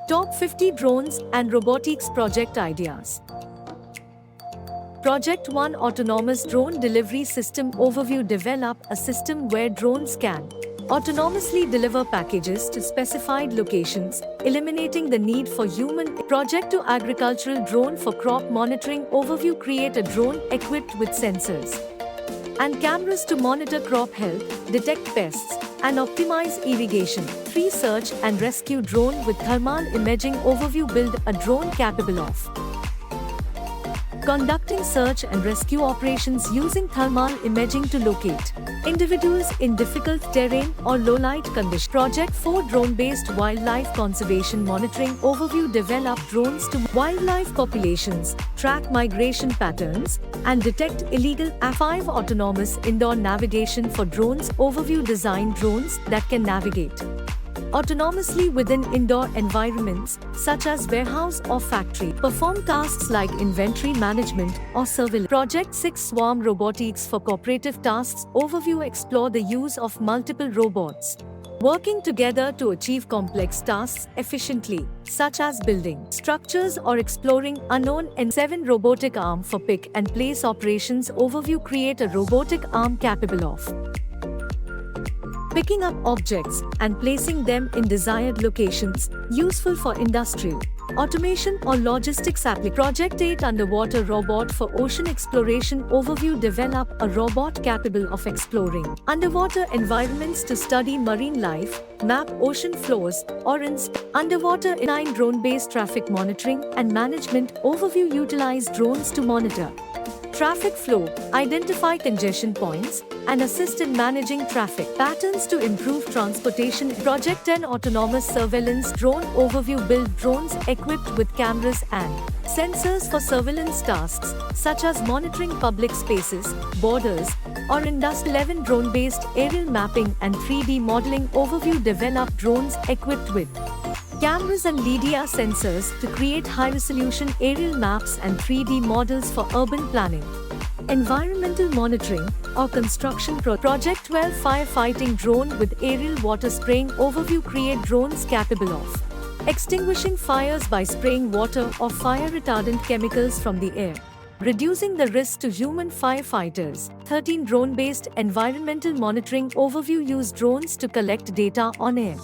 Top 50 Drones and Robotics Project Ideas. Project 1 Autonomous Drone Delivery System Overview. Develop a system where drones can autonomously deliver packages to specified locations, eliminating the need for human. Project 2 Agricultural Drone for Crop Monitoring Overview. Create a drone equipped with sensors and cameras to monitor crop health, detect pests, and optimize irrigation. 3 Search and Rescue Drone with Thermal Imaging Overview. Build a drone capable of conducting search and rescue operations using thermal imaging to locate individuals in difficult terrain or low-light conditions. Project 4 Drone-Based Wildlife Conservation Monitoring Overview. Develop drones to wildlife populations, track migration patterns, and detect illegal. 5 Autonomous Indoor Navigation for Drones Overview. Design drones that can navigate autonomously within indoor environments, such as warehouse or factory, perform tasks like inventory management or surveillance. Project 6 Swarm Robotics for Cooperative Tasks Overview. Explore the use of multiple robots working together to achieve complex tasks efficiently, such as building structures or exploring unknown. And 7 Robotic Arm for Pick and Place Operations Overview. Create a robotic arm capable of picking up objects and placing them in desired locations, useful for industrial automation or logistics applications. Project 8 Underwater Robot for Ocean Exploration Overview. Develop a robot capable of exploring underwater environments to study marine life, map ocean floors, or underwater. 9 Drone-Based Traffic Monitoring and Management Overview. Utilize drones to monitor traffic flow, identify congestion points, and assist in managing traffic patterns to improve transportation. Project 10 Autonomous Surveillance Drone Overview. Build drones equipped with cameras and sensors for surveillance tasks, such as monitoring public spaces, borders, or industrial. 11 Drone-Based Aerial Mapping and 3D Modeling Overview. Develop drones equipped with cameras and LiDAR sensors to create high-resolution aerial maps and 3D models for urban planning, environmental monitoring, or construction. Project 12 Firefighting Drone with Aerial Water Spraying Overview. Create drones capable of extinguishing fires by spraying water or fire-retardant chemicals from the air, reducing the risk to human firefighters. 13 Drone-Based Environmental Monitoring Overview. Use drones to collect data on air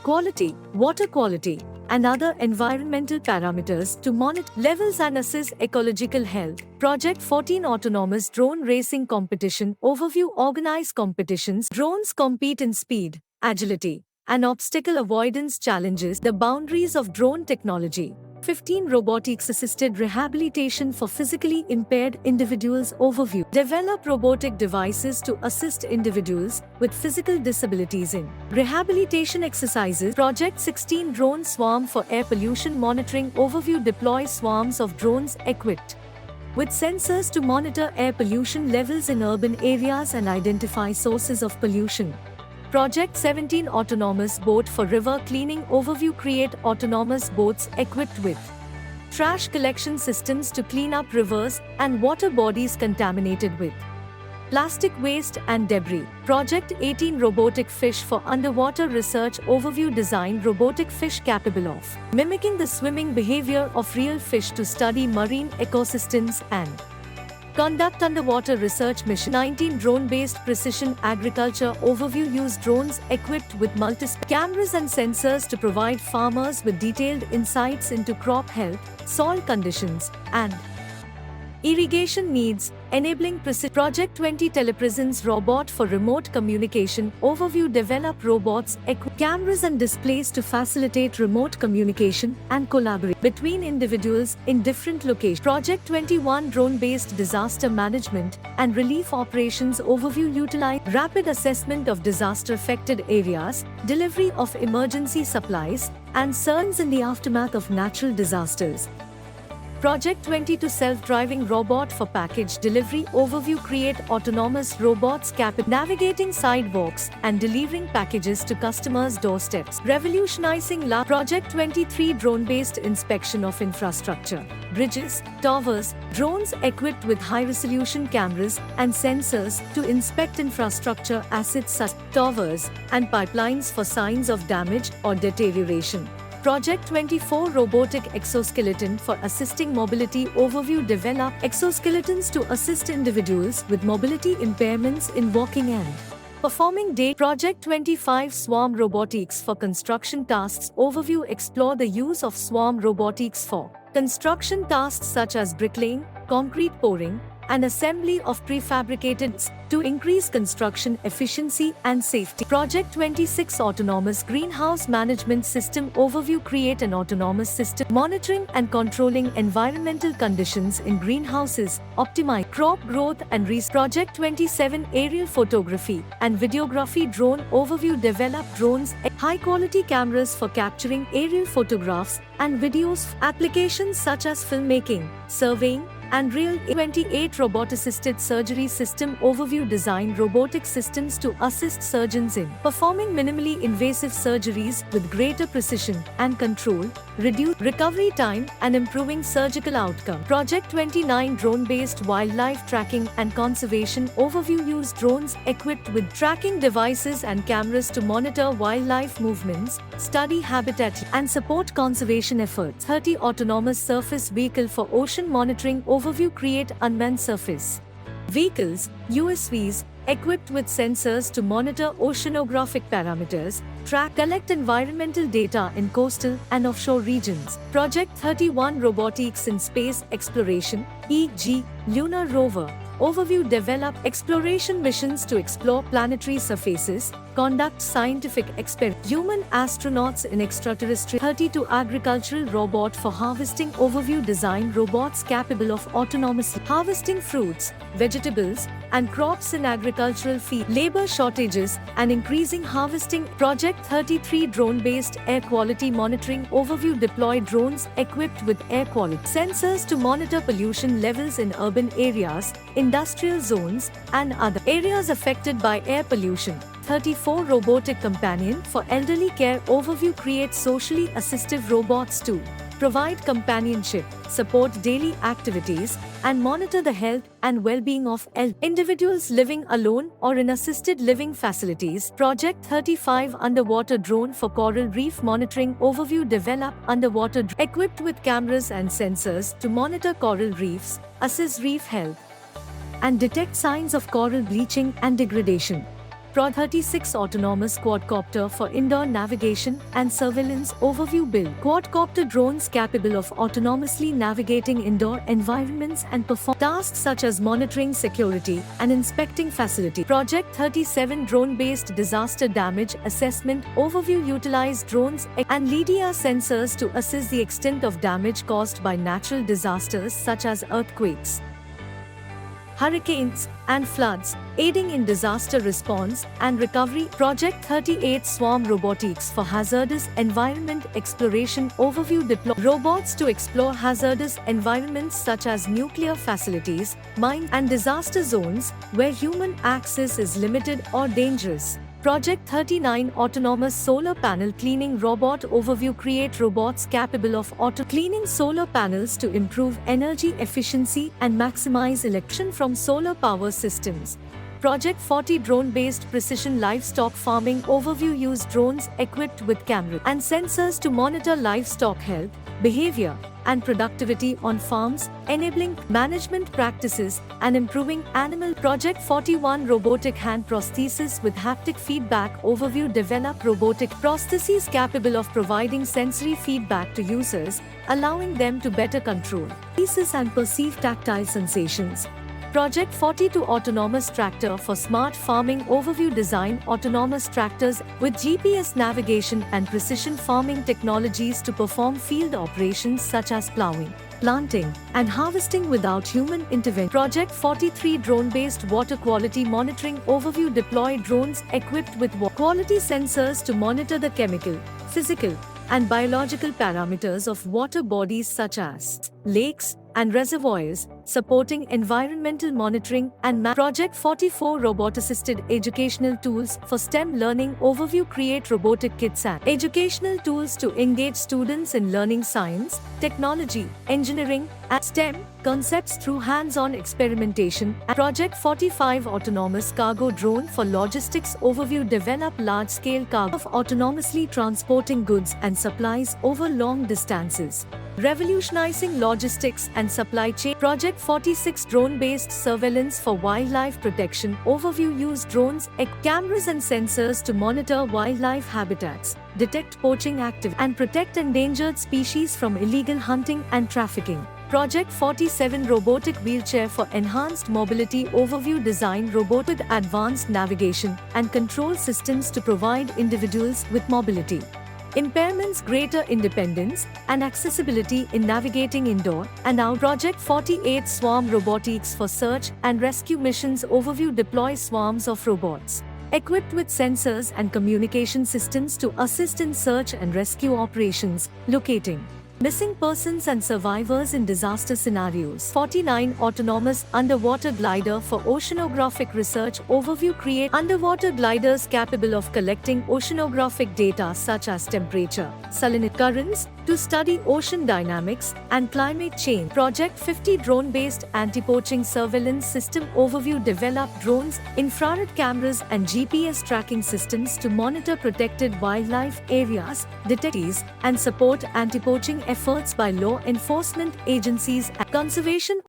quality, water quality, and other environmental parameters to monitor levels and assess ecological health. Project 14 Autonomous Drone Racing Competition Overview. Organize competitions. Drones compete in speed, agility, and obstacle avoidance challenges, the boundaries of drone technology. 15 Robotics Assisted Rehabilitation for Physically Impaired Individuals Overview. Develop robotic devices to assist individuals with physical disabilities in rehabilitation exercises. Project 16 Drone Swarm for Air Pollution Monitoring Overview. Deploy swarms of drones equipped with sensors to monitor air pollution levels in urban areas and identify sources of pollution. Project 17 Autonomous Boat for River Cleaning Overview. Create autonomous boats equipped with trash collection systems to clean up rivers and water bodies contaminated with plastic waste and debris. Project 18 Robotic Fish for Underwater Research Overview. Design robotic fish capable of mimicking the swimming behavior of real fish to study marine ecosystems and conduct underwater research mission. 19 Drone-Based Precision Agriculture Overview. Use drones equipped with multiple cameras and sensors to provide farmers with detailed insights into crop health, soil conditions, and irrigation needs, enabling precision. Project 20 Telepresence Robot for Remote Communication Overview. Develop robots equipped with cameras and displays to facilitate remote communication and collaboration between individuals in different locations. Project 21 Drone-Based Disaster Management and Relief Operations Overview. Utilize rapid assessment of disaster-affected areas, delivery of emergency supplies, and surge in the aftermath of natural disasters. Project 22 Self-Driving Robot for Package Delivery Overview. Create autonomous robots capable of navigating sidewalks and delivering packages to customers' doorsteps, revolutionizing life. Project 23 Drone-Based Inspection of Infrastructure, Bridges, Towers. Drones equipped with high-resolution cameras and sensors to inspect infrastructure assets such as towers and pipelines for signs of damage or deterioration. Project 24 Robotic Exoskeleton for Assisting Mobility Overview develop exoskeletons to assist individuals with mobility impairments in walking and performing day. Project 25 Swarm Robotics for Construction Tasks Overview explore the use of swarm robotics for construction tasks such as bricklaying, concrete pouring, and assembly of prefabricated to increase construction efficiency and safety. Project 26 Autonomous Greenhouse Management System Overview create an autonomous system monitoring and controlling environmental conditions in greenhouses, optimize crop growth and Project 27 Aerial Photography and Videography Drone Overview develop drones, high-quality cameras for capturing aerial photographs and videos, applications such as filmmaking, surveying, and Real 28 Robot-Assisted Surgery System Overview design robotic systems to assist surgeons in performing minimally invasive surgeries with greater precision and control, reduce recovery time, and improving surgical outcome. Project 29 Drone-Based Wildlife Tracking and Conservation Overview use drones equipped with tracking devices and cameras to monitor wildlife movements, study habitat, and support conservation efforts. 30 Autonomous Surface Vehicle for Ocean Monitoring Overview create unmanned surface vehicles, USVs, equipped with sensors to monitor oceanographic parameters, track, collect environmental data in coastal and offshore regions. Project 31 Robotics in Space Exploration, e.g., Lunar Rover. Overview develop exploration missions to explore planetary surfaces, conduct scientific experiments. Human astronauts in extraterrestrial. 32 Agricultural Robot for Harvesting Overview design robots capable of autonomously harvesting fruits, vegetables, and crops in agricultural field. Labor shortages and increasing harvesting. Project 33 Drone-Based Air Quality Monitoring Overview deploy drones equipped with air quality sensors to monitor pollution levels in urban areas, industrial zones, and other areas affected by air pollution. 34 Robotic Companion for Elderly Care Overview create socially assistive robots to provide companionship, support daily activities, and monitor the health and well-being of individuals living alone or in assisted living facilities. Project 35 Underwater Drone for Coral Reef Monitoring Overview develop underwater equipped with cameras and sensors to monitor coral reefs, assess reef health, and detect signs of coral bleaching and degradation. Pro 36 Autonomous Quadcopter for Indoor Navigation and Surveillance Overview build quadcopter drones capable of autonomously navigating indoor environments and perform tasks such as monitoring security and inspecting facility. Project 37 Drone-Based Disaster Damage Assessment Overview utilize drones and LiDAR sensors to assess the extent of damage caused by natural disasters such as earthquakes, hurricanes, and floods, aiding in disaster response and recovery. Project 38 Swarm Robotics for Hazardous Environment Exploration Overview deploy robots to explore hazardous environments such as nuclear facilities, mines, and disaster zones where human access is limited or dangerous. Project 39 Autonomous Solar Panel Cleaning Robot Overview create robots capable of auto-cleaning solar panels to improve energy efficiency and maximize electricity from solar power systems. Project 40 Drone-Based Precision Livestock Farming Overview use drones equipped with cameras and sensors to monitor livestock health, behavior, and productivity on farms, enabling management practices and improving animal. Project 41 Robotic Hand Prosthesis with Haptic Feedback Overview develop robotic prostheses capable of providing sensory feedback to users, allowing them to better control pieces and perceive tactile sensations. Project 42 Autonomous Tractor for Smart Farming Overview design autonomous tractors with GPS navigation and precision farming technologies to perform field operations such as plowing, planting, and harvesting without human intervention. Project 43 Drone-Based Water Quality Monitoring Overview deploy drones equipped with water quality sensors to monitor the chemical, physical, and biological parameters of water bodies such as lakes, and reservoirs, supporting environmental monitoring and Project 44 robot-assisted educational tools for STEM learning overview. Create robotic kits and educational tools to engage students in learning science, technology, engineering, and STEM concepts through hands-on experimentation. And Project 45 autonomous cargo drone for logistics overview. Develop large-scale cargo of autonomously transporting goods and supplies over long distances, revolutionizing logistics and supply chain. Project 46 drone-based surveillance for wildlife protection overview. Use drones, cameras and sensors to monitor wildlife habitats, detect poaching activity, and protect endangered species from illegal hunting and trafficking. Project 47 robotic wheelchair for enhanced mobility overview. Design robot with advanced navigation and control systems to provide individuals with mobility impairments greater independence and accessibility in navigating indoor and out. Project 48 swarm robotics for search and rescue missions overview. Deploy swarms of robots equipped with sensors and communication systems to assist in search and rescue operations, locating missing persons and survivors in disaster scenarios. 49 autonomous underwater glider for oceanographic research overview. Create underwater gliders capable of collecting oceanographic data such as temperature, salinity, currents to study ocean dynamics and climate change. Project 50 drone-based anti-poaching surveillance system overview. Develop drones, infrared cameras and GPS tracking systems to monitor protected wildlife areas, detect and support anti-poaching efforts by law enforcement agencies and conservation